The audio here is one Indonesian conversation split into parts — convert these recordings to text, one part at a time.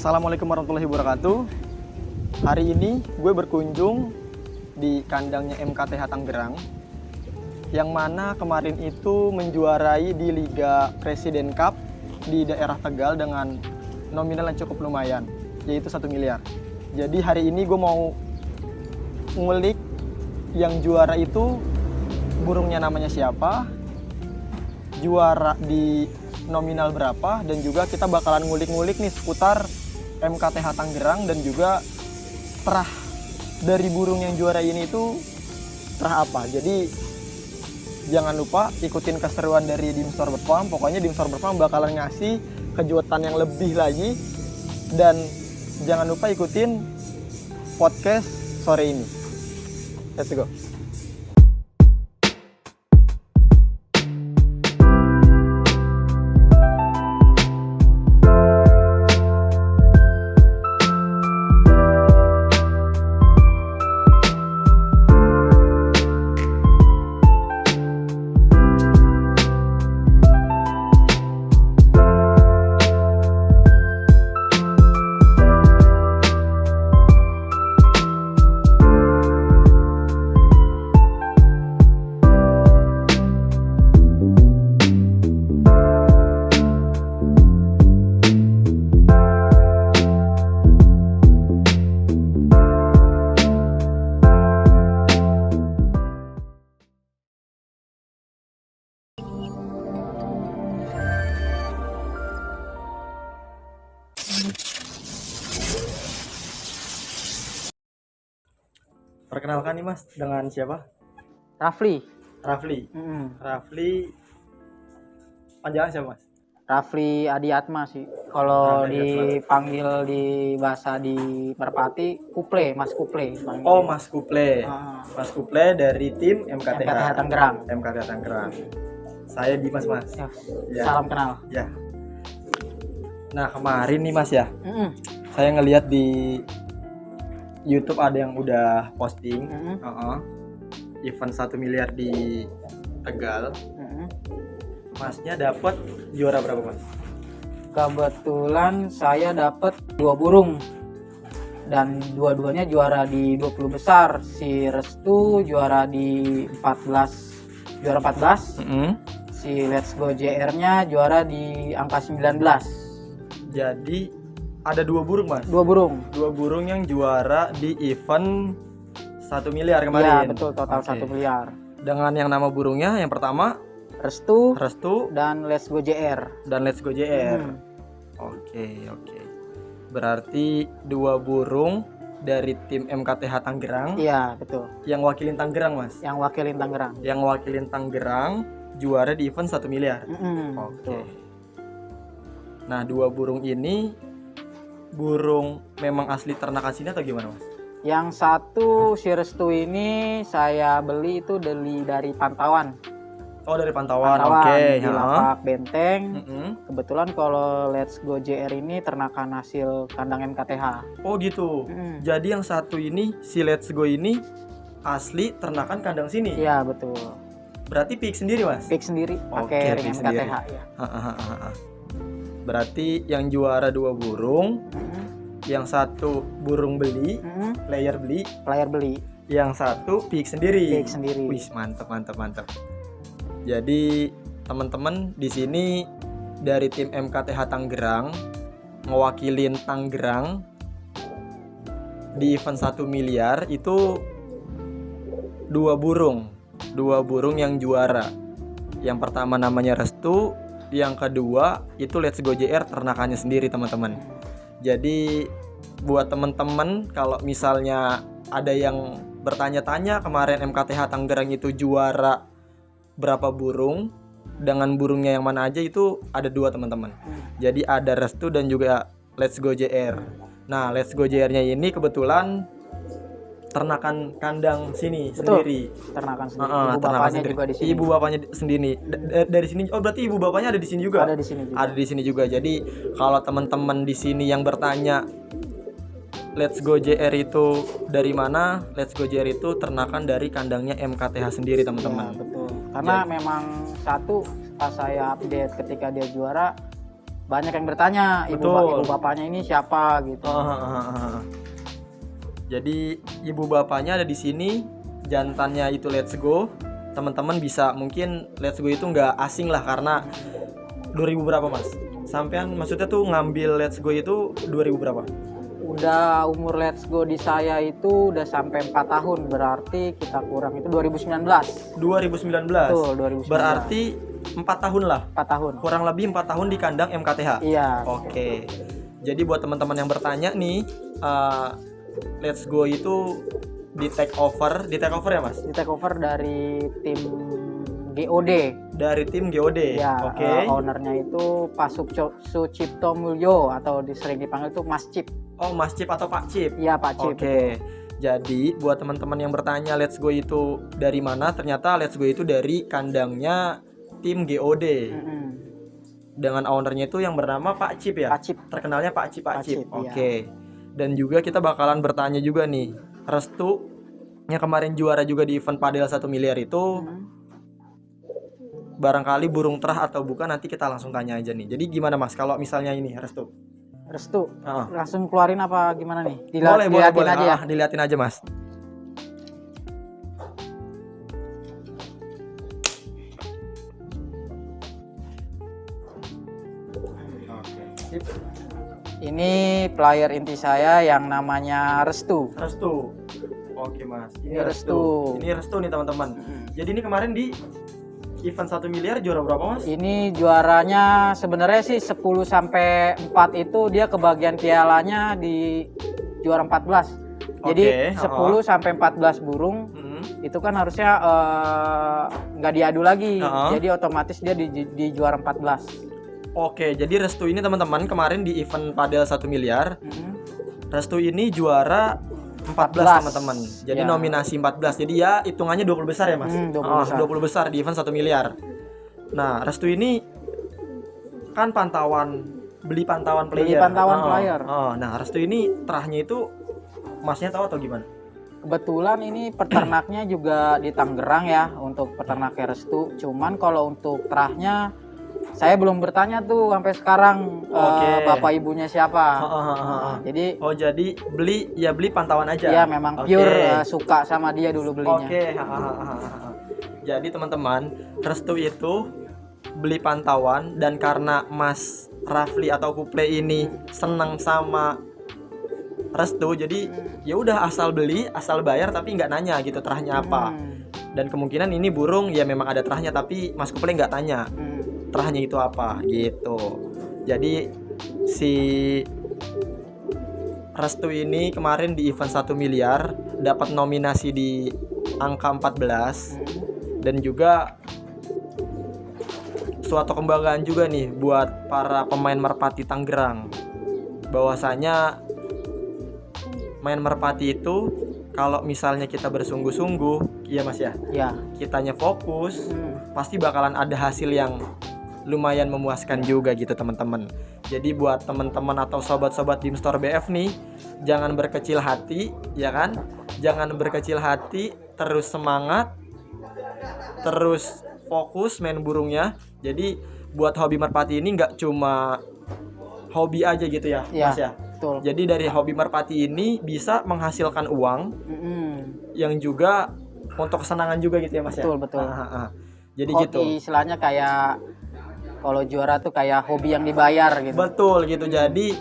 Assalamualaikum warahmatullahi wabarakatuh. Hari ini gue berkunjung di kandangnya MKTH Tangerang, yang mana kemarin itu menjuarai di Liga Presiden Cup di daerah Tegal dengan nominal yang cukup lumayan, yaitu 1 miliar. Jadi hari ini gue mau ngulik yang juara itu burungnya namanya siapa, juara di nominal berapa, dan juga kita bakalan ngulik-ngulik nih seputar MKTH Tangerang dan juga terah dari burung yang juara ini itu terah apa. Jadi jangan lupa ikutin keseruan dari Dimstar Farm. Pokoknya Dimstar Farm bakalan ngasih kejutan yang lebih lagi, dan jangan lupa ikutin podcast sore ini. Let's go. Perkenalkan nih Mas, dengan siapa? Rafli. Rafli. Rafli, panjangan siapa Mas? Rafli Adiatma sih. Kalau Rafli Adiatma. dipanggil di bahasa di Merpati, Kuple, Mas Kuple. dipanggil. Oh, Mas Kuple. Mas Kuple dari tim MKTH. MKTH Tangerang. MKTH Tangerang. Saya Dimas Mas. Ya, Ya. Salam kenal. Ya. Nah, kemarin nih Mas ya, Mm-mm. saya ngelihat di YouTube ada yang udah posting Mm-mm. event 1 miliar di Tegal. Mm-mm. Masnya dapat juara berapa Mas? Kebetulan saya dapat 2 burung. Dan dua-duanya juara di 20 besar. Si Restu juara di 14. Juara 14. Si Let's Go JR-nya juara di angka 19. Jadi ada 2 burung Mas. 2 burung. 2 burung yang juara di event 1 miliar Iya, kemarin. betul, total Oke. 1 miliar. Dengan yang nama burungnya yang pertama Restu Restu dan Let's Go JR. dan Let's Go JR. Hmm. Oke. Berarti 2 burung dari tim MKTH Tangerang Iya, betul. yang wakilin Tangerang Mas. Yang wakilin Tangerang. Yang wakilin Tangerang juara di event 1 miliar. Betul. Oke. Nah, 2 burung ini burung memang asli ternakan sini atau gimana Mas? Yang satu si Restu ini saya beli itu dari pantauan. Oh, dari pantauan. Oke. Di lapak Benteng. Mm-mm. Kebetulan kalau Let's Go JR ini ternakan hasil kandang MKTH. Oh gitu. Mm. Jadi yang satu ini si Let's Go ini asli ternakan kandang sini. Iya, betul. Berarti pick sendiri Mas? Pick sendiri Oke, pakai ring pick sendiri. MKTH ya. Berarti yang juara 2 burung, yang satu burung beli, player beli, Player beli, yang satu pick sendiri. pick sendiri. Wih, mantap. Jadi teman-teman di sini dari tim MKTH Tangerang ngewakilin Tangerang di event 1 miliar itu 2 burung yang juara. Yang pertama namanya Restu, yang kedua itu Let's Go JR ternakannya sendiri teman-teman. Jadi buat teman-teman kalau misalnya ada yang bertanya-tanya kemarin MKTH Tangerang itu juara berapa burung dengan burungnya yang mana aja, itu ada 2 teman-teman. Jadi ada Restu dan juga Let's Go JR. Nah, Let's Go JR-nya ini kebetulan ternakan kandang sini. Betul. Sendiri. Ternakan sendiri. Ibu Ibu bapaknya juga di sini. Ibu bapaknya sendiri. Dari sini. Oh, berarti ibu bapaknya ada di sini juga. Ada di sini juga. Ada di sini juga. Jadi kalau teman-teman di sini yang bertanya Let's Go JR itu dari mana? Let's Go JR itu ternakan dari kandangnya MKTH sendiri, teman-teman. Ya, betul. Karena memang satu pas saya update ketika dia juara banyak yang bertanya ibu bapaknya ini siapa gitu. Jadi ibu bapaknya ada di sini, jantannya itu Let's Go. Teman-teman bisa mungkin Let's Go itu nggak asing lah karena 2000 berapa Mas? Sampean maksudnya tuh ngambil Let's Go itu 2000 berapa? Udah umur Let's Go di saya itu udah sampai 4 tahun, berarti kita kurang itu 2019. 2019. Betul, 2019. Berarti 4 tahun lah. 4 tahun. Kurang lebih 4 tahun di kandang MKTH. Iya. Oke. Jadi buat teman-teman yang bertanya nih, Let's Go itu di take over ya Mas? Di take over dari tim GOD. Dari tim GOD. Ya, Oke. ownernya itu Pak Sucipto Mulyo atau sering dipanggil itu Mas Cip. Oh, Mas Cip atau Pak Cip? Iya, Pak Cip. Oke. Jadi buat teman-teman yang bertanya Let's Go itu dari mana? Ternyata Let's Go itu dari kandangnya tim GOD. Dengan ownernya itu yang bernama Pak Cip ya? Pak Cip. Terkenalnya Pak Cip. Oke. Iya. Dan juga kita bakalan bertanya juga nih, Restu yang kemarin juara juga di event Padel 1 miliar itu barangkali burung terah atau bukan, nanti kita langsung tanya aja nih. Jadi gimana Mas kalau misalnya ini Restu Langsung keluarin apa gimana nih? Boleh aja ya. Diliatin aja Mas. Ini player inti saya yang namanya Restu. Oke Mas. Ini Restu. Ini Restu nih teman-teman. Jadi ini kemarin di event 1 miliar juara berapa Mas? Ini juaranya sebenarnya sih 10 sampai 4 itu dia kebagian pialanya di juara 14. Jadi 10 sampai 14 burung itu kan harusnya nggak diadu lagi. Jadi otomatis dia di juara 14. Oke, jadi Restu ini teman-teman kemarin di event Padel 1 miliar. Restu ini juara 14 teman-teman. Jadi ya. Nominasi 14. Jadi ya hitungannya 20 besar ya Mas? 20 besar. 20 besar di event 1 miliar. Nah, Restu ini kan beli pantauan player. Player. Nah, Restu ini terahnya itu Masnya tahu atau gimana? Kebetulan ini peternaknya juga di Tangerang ya untuk peternaknya Restu. Cuman kalau untuk terahnya saya belum bertanya tuh sampai sekarang bapak ibunya siapa. Jadi beli pantauan aja. Iya, memang pure suka sama dia dulu belinya. Jadi teman-teman, Restu itu beli pantauan, dan karena Mas Rafli atau Kuple ini senang sama Restu, jadi ya udah asal beli, asal bayar tapi nggak nanya gitu terahnya apa. Dan kemungkinan ini burung ya memang ada terahnya tapi Mas Kuple nggak tanya terahnya itu apa gitu. Jadi si Restu ini kemarin di event 1 miliar dapat nominasi di angka 14, dan juga suatu kebanggaan juga nih buat para pemain merpati Tangerang, bahwasanya main merpati itu kalau misalnya kita bersungguh-sungguh, iya Mas ya, kitanya fokus, pasti bakalan ada hasil yang lumayan memuaskan juga gitu teman-teman. Jadi buat teman-teman atau sobat-sobat Dimstore BF nih, jangan berkecil hati ya kan, jangan berkecil hati, terus semangat, terus fokus main burungnya. Jadi buat hobi merpati ini nggak cuma hobi aja gitu ya Mas ya. Betul. Jadi dari hobi merpati ini bisa menghasilkan uang yang juga untuk kesenangan juga gitu ya Mas ya. Betul. Jadi hobi gitu. Istilahnya kayak kalau juara tuh kayak hobi yang dibayar gitu. Betul gitu. Jadi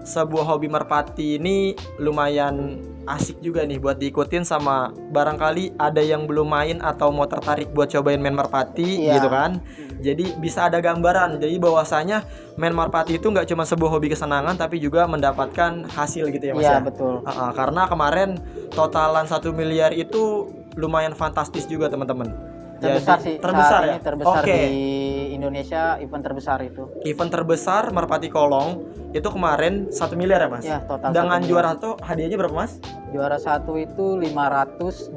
sebuah hobi merpati ini lumayan asik juga nih buat diikutin sama barangkali ada yang belum main atau mau tertarik buat cobain main merpati gitu kan. Jadi bisa ada gambaran. Jadi bahwasanya main merpati itu nggak cuma sebuah hobi kesenangan tapi juga mendapatkan hasil gitu ya Mas ya. Iya, betul. Karena kemarin totalan 1 miliar itu lumayan fantastis juga teman-teman. Terbesar sih. Terbesar ya? Terbesar di Indonesia, event terbesar itu. Event terbesar merpati kolong itu kemarin 1 miliar ya Mas? Ya, total. Dengan juara satu hadiahnya berapa Mas? Juara satu itu 525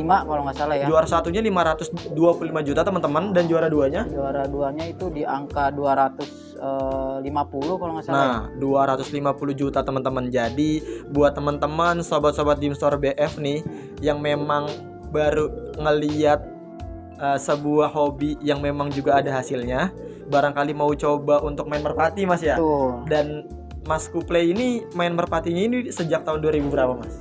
kalau nggak salah ya. Juara satunya 525 juta teman-teman, dan juara duanya? Juara duanya itu di angka 250 kalau nggak salah. Nah, 250 juta teman-teman. Jadi buat teman-teman sobat-sobat Dimstore BF nih yang memang baru ngeliat sebuah hobi yang memang juga ada hasilnya. Barangkali mau coba untuk main merpati Mas ya. Betul. Dan Mas Kuplay ini main merpatinya ini sejak tahun 2000 berapa Mas?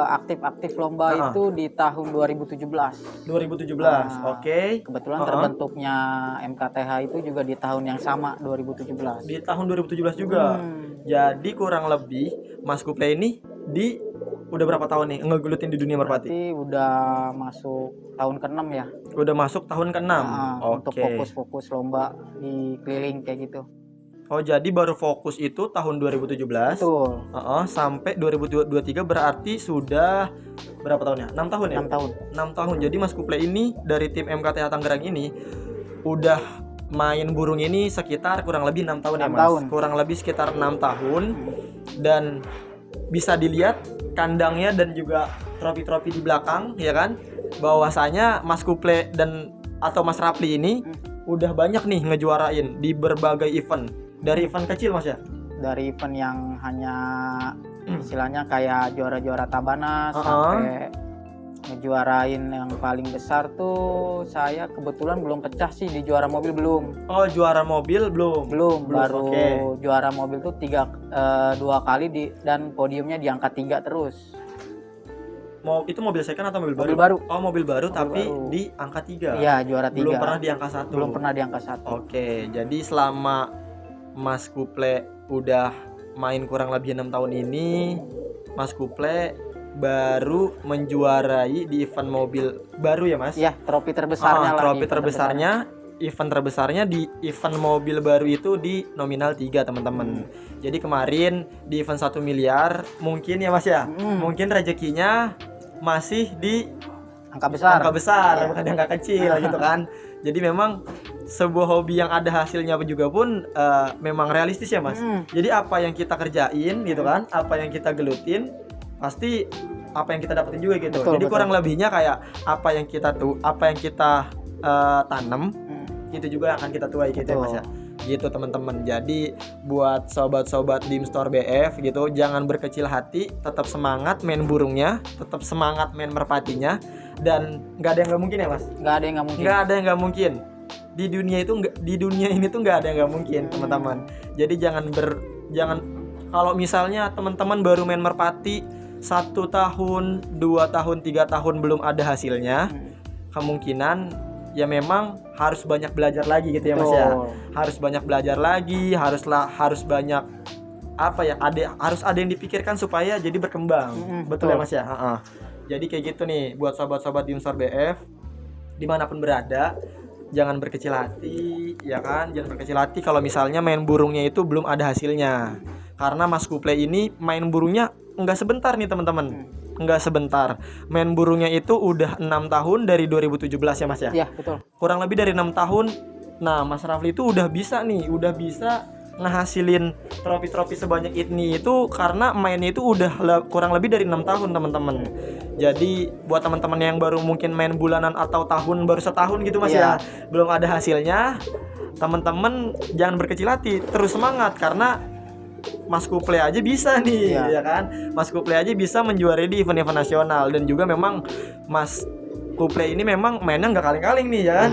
Aktif lomba itu di tahun 2017. 2017, oke. Kebetulan terbentuknya MKTH itu juga di tahun yang sama, 2017. Di tahun 2017 juga. Jadi kurang lebih Mas Kuplay ini udah berapa tahun nih ngegelutin di dunia merpati? Berarti udah masuk tahun ke-6 ya. Udah masuk tahun ke-6. Untuk fokus-fokus lomba di keliling kayak gitu. Oh, jadi baru fokus itu tahun 2017. Betul. Sampai 2023 berarti sudah berapa tahun ya? 6 tahun ya? 6 tahun. 6 tahun. Jadi Mas Kuplay ini dari tim MKTH Tangerang ini udah main burung ini sekitar kurang lebih 6 tahun 6 ya Mas? tahun. Kurang lebih sekitar 6 tahun. Dan bisa dilihat kandangnya dan juga trofi-trofi di belakang ya kan, bahwasanya Mas Kuplay atau Mas Rapli ini udah banyak nih ngejuarain di berbagai event, dari event kecil Mas ya, dari event yang hanya istilahnya kayak juara-juara Tabanas sampai ngejuarain yang paling besar tuh saya kebetulan belum pecah sih di juara mobil belum. Oh, juara mobil belum Baru juara mobil tuh 2 kali dan podiumnya di angka 3 terus. Itu mobil second atau mobil baru? Mobil baru. Oh, mobil baru tapi baru. di angka 3. Iya, juara 3. Belum pernah di angka 1. Belum pernah di angka 1. Oke, jadi selama Mas Kuplay udah main kurang lebih 6 tahun ini, Mas Kuplay baru menjuarai di event mobil baru ya Mas? Iya, trofi terbesarnya trofi terbesarnya, event terbesarnya di event mobil baru itu di nominal 3 teman-teman. Jadi kemarin di event 1 miliar mungkin ya Mas ya, mungkin rezekinya masih di angka besar, bukan angka kecil gitu kan. Jadi memang sebuah hobi yang ada hasilnya juga pun memang realistis ya Mas. Jadi apa yang kita kerjain gitu kan, apa yang kita gelutin pasti apa yang kita dapetin juga gitu. Jadi kurang lebihnya kayak apa yang kita tanam itu juga akan kita tuai gitu ya Mas ya. Gitu teman-teman. Jadi buat sobat-sobat Dimstore BF gitu, jangan berkecil hati, tetap semangat main burungnya, tetap semangat main merpatinya, dan nggak ada yang nggak mungkin ya Mas. Nggak ada yang nggak mungkin. Nggak ada yang nggak mungkin. Di dunia ini tuh nggak ada yang nggak mungkin teman-teman. Jadi jangan kalau misalnya teman-teman baru main merpati 1 tahun, 2 tahun, 3 tahun belum ada hasilnya, kemungkinan ya memang harus banyak belajar lagi gitu ya Mas ya. Harus banyak belajar lagi, harus banyak harus ada yang dipikirkan supaya jadi berkembang. Betul ya Mas ya? Jadi kayak gitu nih buat sobat-sobat Dimstore BF dimanapun berada, jangan berkecil hati ya kan, jangan berkecil hati kalau misalnya main burungnya itu belum ada hasilnya. Karena Mas Kuplay ini main burungnya enggak sebentar nih teman-teman. Enggak sebentar. Main burungnya itu udah 6 tahun dari 2017 ya Mas ya? Iya, betul. Kurang lebih dari 6 tahun. Nah, Mas Rafli itu udah bisa ngehasilin trofi-trofi sebanyak ini itu karena mainnya itu udah kurang lebih dari 6 tahun teman-teman. Jadi buat teman-teman yang baru mungkin main bulanan atau baru setahun gitu Mas ya, belum ada hasilnya, teman-teman jangan berkecil hati, terus semangat karena Mas Kuplay aja bisa nih ya kan. Mas Kuplay aja bisa menjuarai di event-event nasional, dan juga memang Mas Kuplay ini memang mainnya nggak kaleng-kaleng nih ya kan.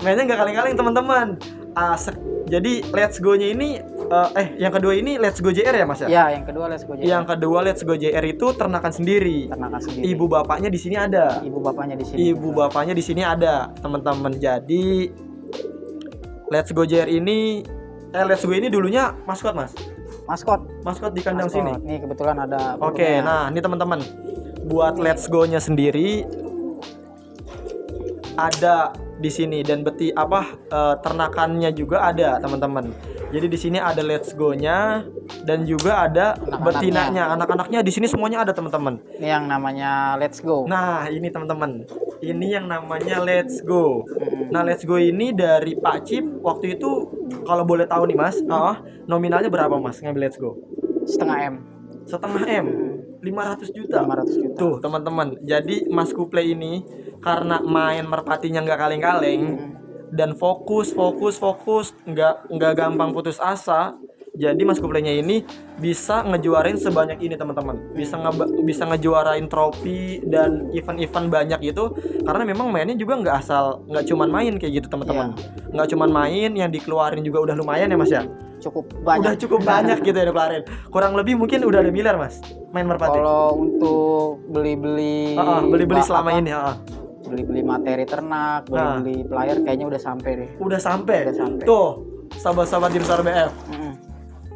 Mainnya nggak kaleng-kaleng teman-teman. Jadi Let's Go-nya ini yang kedua ini Let's Go JR ya Mas ya? Iya, yang kedua Let's Go JR. Yang kedua Let's Go JR itu ternakan sendiri. Ibu bapaknya di sini ada. Ibu bapaknya di sini ada, teman-teman. Jadi Let's Go JR ini Let's Go ini dulunya maskot Mas. Maskot di kandang sini. Nih kebetulan ada. Oke, nah ini teman-teman. Buat Let's Go-nya sendiri ada di sini, dan ternakannya juga ada teman-teman. Jadi di sini ada Let's Go-nya dan juga ada betinanya. Anak-anaknya di sini semuanya ada teman-teman. Ini yang namanya Let's Go. Nah, ini teman-teman. Ini yang namanya Let's Go. Nah, Let's Go ini dari Pak Cip waktu itu kalau boleh tahu nih Mas, nominalnya berapa Mas ngambil Let's Go? Setengah M. 500 juta. Tuh teman-teman. Jadi Mas Kuplay ini karena main merpatinya nggak kaleng-kaleng dan fokus, nggak gampang putus asa, Jadi Mas Kuplenya ini bisa ngejuarain sebanyak ini teman-teman. Bisa ngejuarain trofi dan event-event banyak gitu. Karena memang mainnya juga nggak cuman main kayak gitu teman-teman. Nggak cuman main, yang dikeluarin juga udah lumayan ya Mas ya. Cukup banyak. Udah cukup banyak gitu ya dikeluarin. Kurang lebih mungkin udah ada miliar Mas main merpati. Kalau untuk beli-beli selama ini, beli-beli materi ternak, beli-beli player kayaknya udah sampai deh. Udah sampai. Udah sampai. Tuh, sahabat-sahabat Dimsar BF. Mm-mm.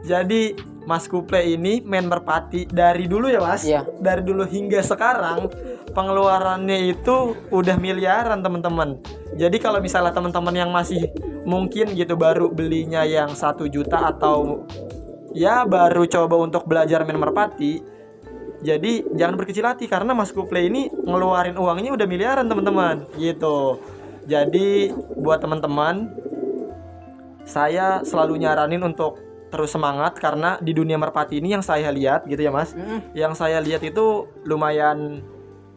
Jadi Mas Kuple ini main merpati dari dulu ya Mas? Iya. Dari dulu hingga sekarang pengeluarannya itu udah miliaran teman-teman. Jadi kalau misalnya teman-teman yang masih mungkin gitu baru belinya yang 1 juta atau ya baru coba untuk belajar main merpati, jadi jangan berkecil hati karena Mas Kuple ini ngeluarin uangnya udah miliaran teman-teman gitu. Jadi buat teman-teman, saya selalu nyaranin untuk terus semangat karena di dunia merpati ini yang saya lihat gitu ya Mas. Yang saya lihat itu lumayan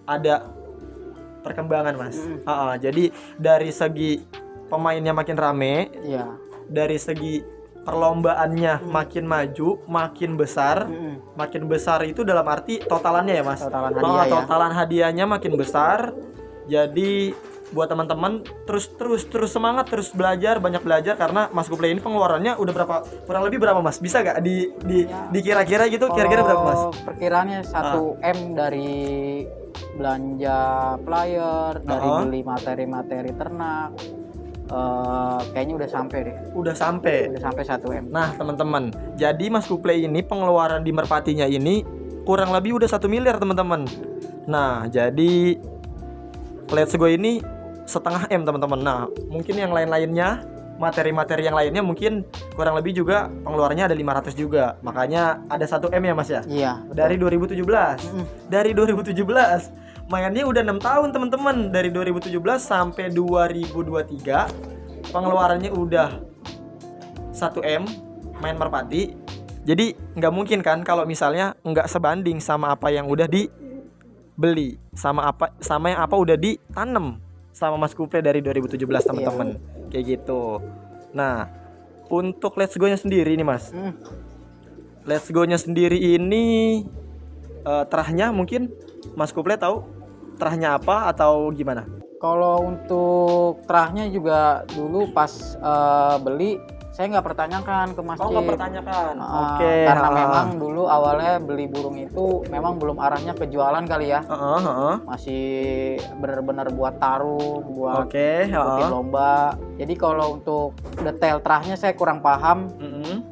ada perkembangan Mas. Jadi dari segi pemainnya makin rame, dari segi perlombaannya makin maju, makin besar. Makin besar itu dalam arti totalannya ya Mas. Totalan hadiahnya makin besar. Jadi buat teman-teman terus semangat, terus belajar, banyak belajar karena Mas Kuple ini pengeluarannya udah kurang lebih berapa Mas? Bisa gak dikira-kira gitu? Kira-kira berapa Mas? Perkiraannya 1 M dari belanja player, dari beli materi-materi ternak. Kayaknya udah sampai deh. Udah sampai 1 M. Nah teman-teman, jadi Mas Kuple ini pengeluaran di merpatinya ini kurang lebih udah 1 miliar teman-teman. Nah jadi Let's Go ini 0,5 M teman-teman. Nah mungkin yang lain-lainnya, materi-materi yang lainnya mungkin kurang lebih juga pengeluarannya ada 500 juga. Makanya ada 1 M ya Mas ya? Iya, betul. Dari 2017. Dari 2017 mainnya udah 6 tahun teman-teman. Dari 2017 sampai 2023 pengeluarannya udah 1 M main merpati. Jadi nggak mungkin kan kalau misalnya nggak sebanding sama apa yang udah dibeli, sama yang apa udah ditanam sama Mas Kuple dari 2017 teman-teman. Kayak gitu. Nah untuk Let's Go nya sendiri nih Mas, Let's Go nya sendiri ini terahnya mungkin Mas Kuple tahu terahnya apa atau gimana? Kalau untuk terahnya juga dulu pas beli saya nggak pertanyakan ke masjid. Oh, nggak pertanyakan. Oke. Karena memang dulu awalnya beli burung itu memang belum arahnya ke jualan kali ya. Masih benar-benar buat tarung, buat ikutin lomba. Jadi kalau untuk detail terahnya saya kurang paham.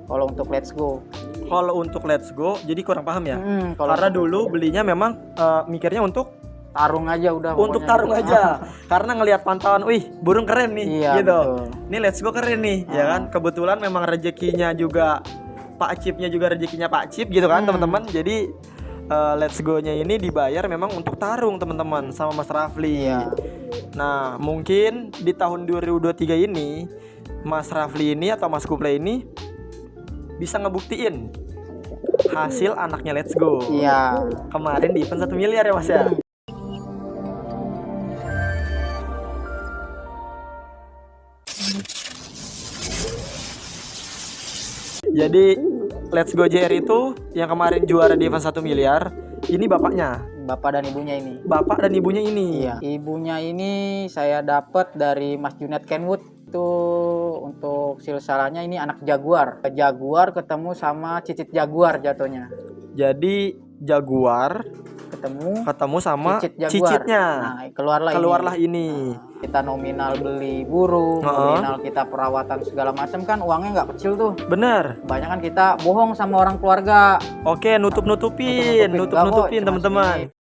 Kalau untuk Let's Go. Kalau untuk Let's Go, jadi kurang paham ya. Karena dulu belinya memang mikirnya untuk tarung aja udah. Untuk tarung gitu aja. Karena ngelihat pantauan, wih burung keren nih, gitu. Betul. Ini Let's Go keren nih, ya kan. Kebetulan memang rezekinya juga Pak Cipnya juga rezekinya Pak Cip gitu kan teman-teman. Jadi Let's Go-nya ini dibayar memang untuk tarung teman-teman sama Mas Rafli. Nah mungkin di tahun 2023 ini Mas Rafli ini atau Mas Kuple ini bisa ngebuktiin hasil anaknya Let's Go. Kemarin di event 1 miliar ya Mas ya. Jadi Let's Go JR itu yang kemarin juara di event 1 miliar, ini bapaknya. Bapak dan ibunya ini. Bapak dan ibunya ini. Ibunya ini saya dapat dari Mas Junet Kenwood. Itu untuk silsilahnya ini anak Jaguar. Jaguar ketemu sama cicit Jaguar jatuhnya. Jadi Jaguar ketemu sama cicitnya. Nah, keluarlah ini. Kita nominal beli burung, nominal kita perawatan segala macam kan uangnya nggak kecil tuh. Bener. Banyak kan kita bohong sama orang keluarga. Oke, nutupin teman-teman.